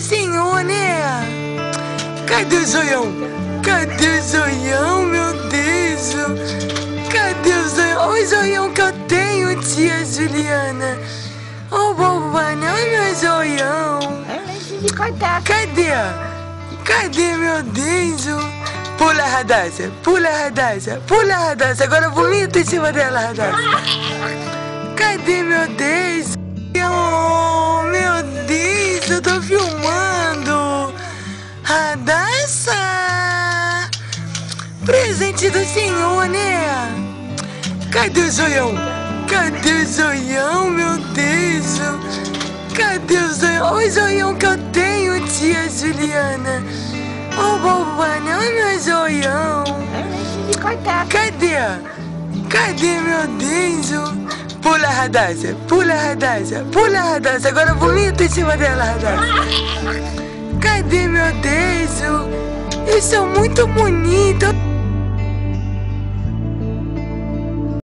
senhor, né? Cadê o zoião? Cadê o zoião, meu Deus? Cadê o zoião? O zoião que eu tenho, tia Juliana. Ô, boba, não é meu zoião. Cadê? Cadê, meu Deus? Pula, Radassa, pula, Radassa, pula, Radassa. Agora vomita em cima dela, Radassa. Cadê, meu Deus? Oh, meu Deus, eu tô filmando. Radassa! Presente do senhor, né? Cadê o zoião? Cadê o zoião, meu Deus? Cadê o zoião? O zoião que eu tenho, tia Juliana. Ô, boba, não é meu zoião. Cadê? Cadê, meu Deus? Pula, Radassa, pula, Radassa, pula, Radassa. Agora vomita em cima dela, Radassa. Cadê, meu Deus? Eu sou muito bonita.